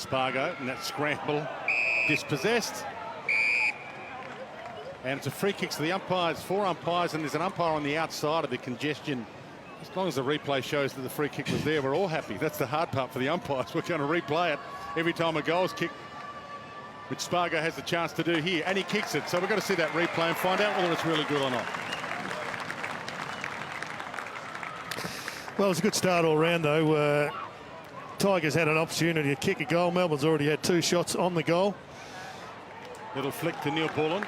Spargo, and that scramble dispossessed. And it's a free kick to the umpires, 4 umpires, and there's an umpire on the outside of the congestion. As long as the replay shows that the free kick was there, we're all happy. That's the hard part for the umpires. We're going to replay it every time a goal's kicked, which Spargo has the chance to do here, and he kicks it. So we've got to see that replay and find out whether it's really good or not. Well, it's a good start all round, though. Tigers had an opportunity to kick a goal. Melbourne's already had 2 shots on the goal. Little flick to Neil Bullen.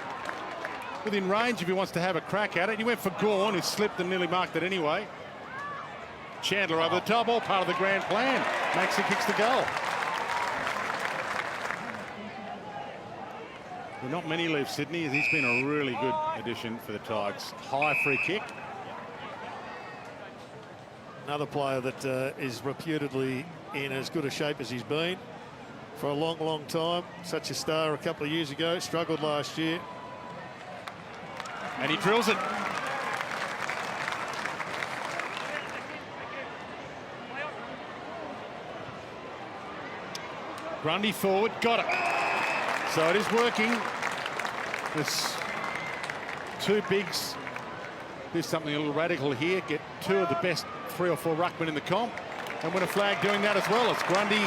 Within range if he wants to have a crack at it. He went for Gawn, who slipped and nearly marked it anyway. Chandler over the top, all part of the grand plan. Maxey kicks the goal. Well, not many leave Sydney. He's been a really good addition for the Tigers. High free kick. Another player that is reputedly in as good a shape as he's been for a long, long time. Such a star a couple of years ago. Struggled last year. And he drills it. Grundy forward, got it. So it is working. There's 2 bigs. Do something a little radical here. Get 2 of the best 3 or 4 ruckmen in the comp and win a flag doing that as well. As Grundy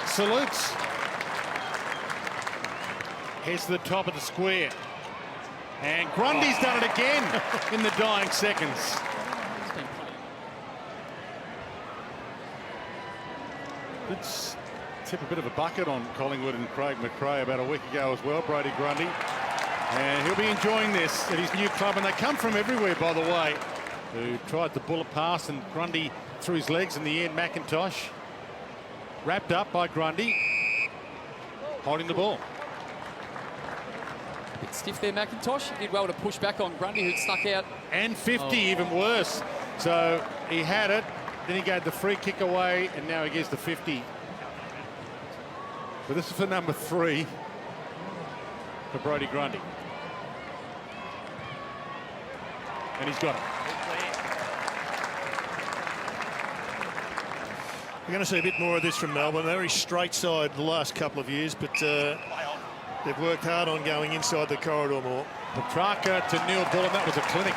salutes. Heads to the top of the square. And Grundy's done it again in the dying seconds. Let's tip a bit of a bucket on Collingwood and Craig McRae about a week ago as well, Brodie Grundy. And he'll be enjoying this at his new club, and they come from everywhere, by the way. Who tried the bullet pass, and Grundy through his legs in the end. McIntosh wrapped up by Grundy, holding the ball. Bit stiff there, McIntosh. He did well to push back on Grundy, who'd snuck out. And 50, even worse. So he had it, then he gave the free kick away, and now he gets the 50. But this is for number 3 for Brodie Grundy. And he's got it. We're going to see a bit more of this from Melbourne. Very straight side the last couple of years, but they've worked hard on going inside the corridor more. Petrarca to Neil Bullen. That was a clinic.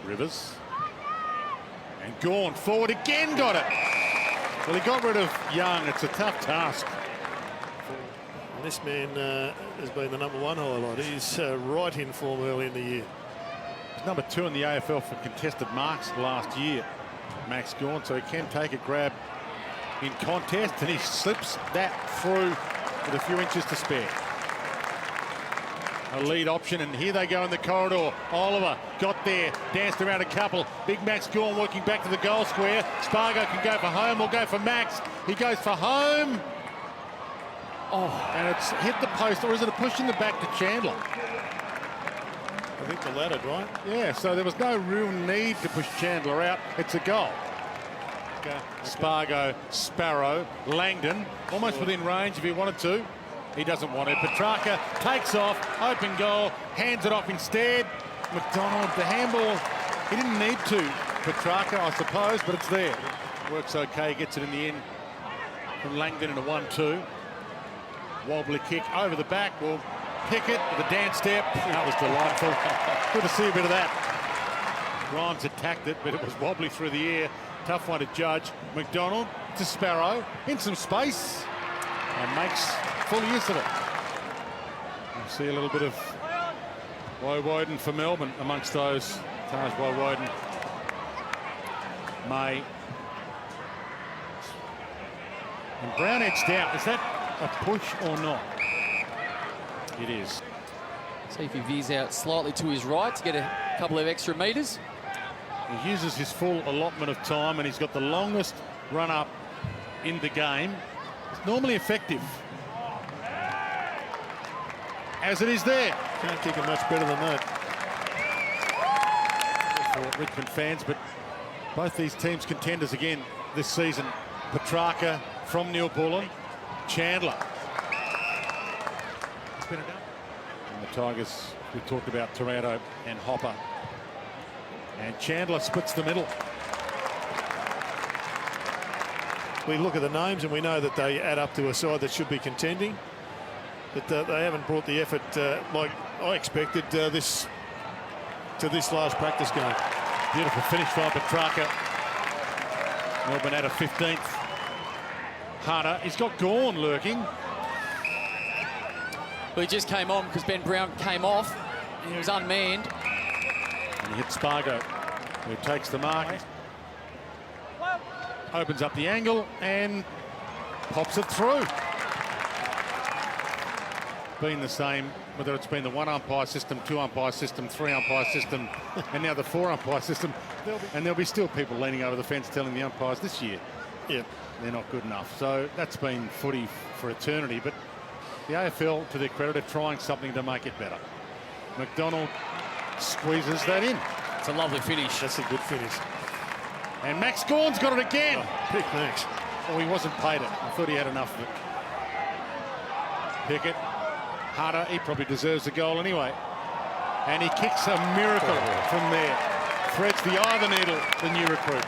Rivers. And Gawn forward again, got it. Well, he got rid of Young. It's a tough task. And this man has been the #1 highlight. He's right in form early in the year. He's number 2 in the AFL for contested marks last year, Max Gawn, so he can take a grab in contest, and he slips that through with a few inches to spare. A lead option, and here they go in the corridor. Oliver got there, danced around a couple. Big Max Gawn working back to the goal square. Spargo can go for home or go for Max. He goes for home. Oh, and it's hit the post, or is it a push in the back to Chandler? I think the latter, right? Yeah, so there was no real need to push Chandler out. It's a goal. Okay. Spargo, Sparrow, Langdon, almost within range if he wanted to. He doesn't want it. Petrarca takes off, open goal, hands it off instead. McDonald, the handball, he didn't need to. Petrarca, I suppose, but it's there. Works okay, gets it in the end from Langdon in a 1-2. Wobbly kick over the back. Will Pickett with a dance step. That was delightful. Good to see a bit of that. Grimes attacked it, but it was wobbly through the air. Tough one to judge. McDonald to Sparrow in some space and makes full use of it. You see a little bit of Woden for Melbourne amongst those. Taj Woden, May, and Brown edged out. Is that a push or not? It is. See if he veers out slightly to his right to get a couple of extra metres. He uses his full allotment of time, and he's got the longest run up in the game. It's normally effective. As it is there. Can't kick it much better than that. For Richmond fans, but both these teams contenders again this season. Petrarca from Neil Bullen. Chandler. It's been a done. And the Tigers, we talked about Taranto and Hopper. And Chandler splits the middle. We look at the names and we know that they add up to a side that should be contending, but they haven't brought the effort like I expected to this last practice game. Beautiful finish by Petrarca. Melbourne at a 15th. Harder. He's got Gawn lurking. But he just came on because Ben Brown came off. And he was unmanned. And he hits Spargo, who takes the mark. Opens up the angle and pops it through. Been the same, whether it's been the 1 umpire system, 2 umpire system, 3 umpire system, and now the 4 umpire system. And there'll be still people leaning over the fence telling the umpires this year, Yeah, they're not good enough. So that's been footy for eternity. But the AFL, to their credit, are trying something to make it better. McDonald squeezes that in. It's a lovely finish. that's a good finish. And Max Gawn's got it again. Oh, pick Max. Oh, he wasn't paid it. I thought he had enough of it. Pickett, Harder, he probably deserves a goal anyway. And he kicks a miracle from there. Threads the eye of the needle, the new recruit.